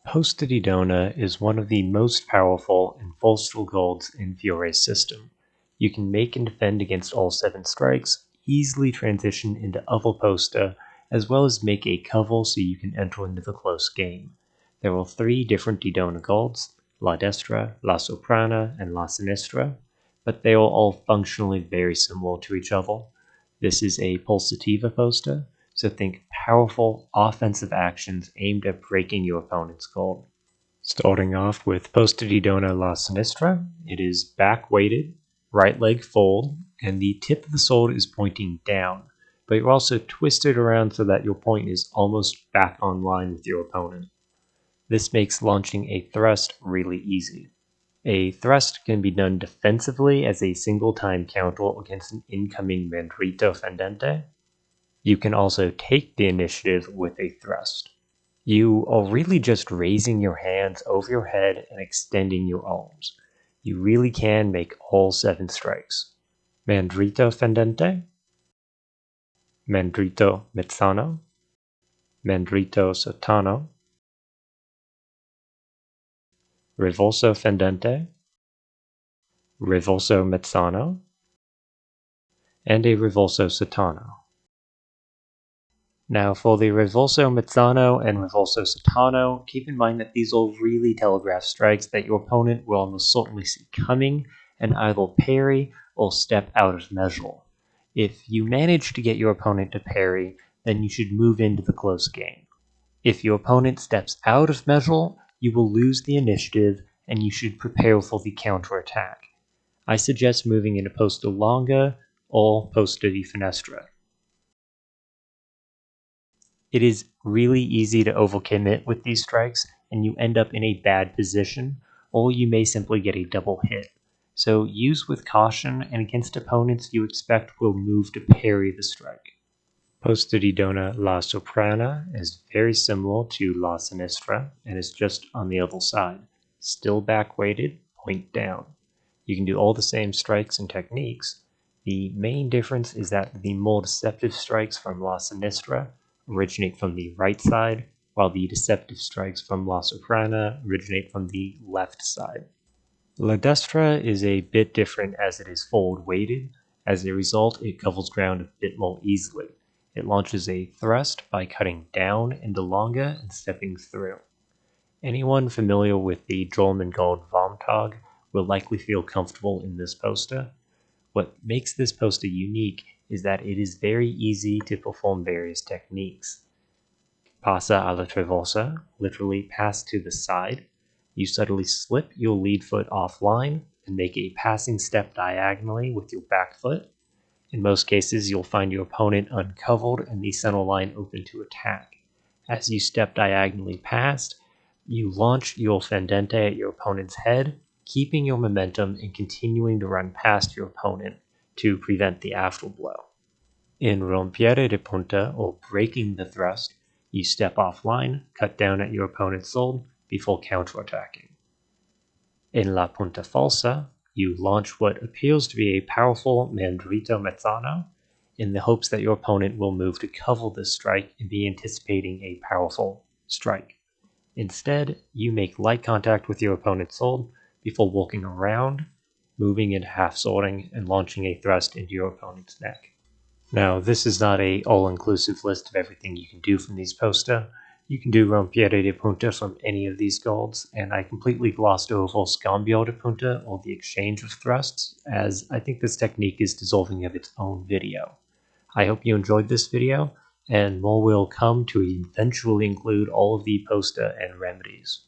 Posta di Donna is one of the most powerful and versatile golds in Fiore's system. You can make and defend against all 7 strikes, easily transition into other posta, as well as make a cover so you can enter into the close game. There are 3 different di Donna golds, La Destra, La Soprana, and La Sinistra, but they are all functionally very similar to each other. This is a Pulsativa posta, so think powerful offensive actions aimed at breaking your opponent's gold. Starting off with Posta di Donna La Sinistra, it is back weighted, right leg fold, and the tip of the sword is pointing down, but you're also twisted around so that your point is almost back on line with your opponent. This makes launching a thrust really easy. A thrust can be done defensively as a single-time counter against an incoming Mandritto Fendente. You can also take the initiative with a thrust. You are really just raising your hands over your head and extending your arms. You really can make all 7 strikes. Mandritto Fendente, Mandritto Mezano, Mandritto Sottano, Reverso Fendente, Reverso Mezano, and a Reverso Sottano. Now for the Reverso Mezano and Reverso Sottano, keep in mind that these are really telegraphed strikes that your opponent will almost certainly see coming and either parry or step out of measure. If you manage to get your opponent to parry, then you should move into the close game. If your opponent steps out of measure, you will lose the initiative and you should prepare for the counterattack. I suggest moving into Posta Longa or Posta di Finestra. It is really easy to overcommit with these strikes and you end up in a bad position, or you may simply get a double hit. So use with caution and against opponents you expect will move to parry the strike. Posta di Donna La Soprana is very similar to La Sinistra and is just on the other side. Still back weighted, point down. You can do all the same strikes and techniques. The main difference is that the more deceptive strikes from La Sinistra originate from the right side, while the deceptive strikes from La Soprana originate from the left side. La Destra is a bit different as it is forward weighted. As a result, it covers ground a bit more easily. It launches a thrust by cutting down into longa and stepping through. Anyone familiar with the German gold Vom Tag will likely feel comfortable in this posta. What makes this posta unique is that it is very easy to perform various techniques. Passa alla traversa, literally pass to the side. You subtly slip your lead foot offline and make a passing step diagonally with your back foot. In most cases, you'll find your opponent uncovered and the center line open to attack. As you step diagonally past, you launch your fendente at your opponent's head, keeping your momentum and continuing to run past your opponent to prevent the afterblow. In Rompere de Punta, or breaking the thrust, you step offline, cut down at your opponent's sword before counterattacking. In La Punta Falsa, you launch what appears to be a powerful Mandritto Mezano in the hopes that your opponent will move to cover this strike and be anticipating a powerful strike. Instead, you make light contact with your opponent's sword before walking around, moving into half swording, and launching a thrust into your opponent's neck. Now, this is not a all-inclusive list of everything you can do from these posta. You can do Rompere de Punta from any of these golds, and I completely glossed over Scambio de Punta, or the exchange of thrusts, as I think this technique is deserving of its own video. I hope you enjoyed this video, and more will come to eventually include all of the posta and remedies.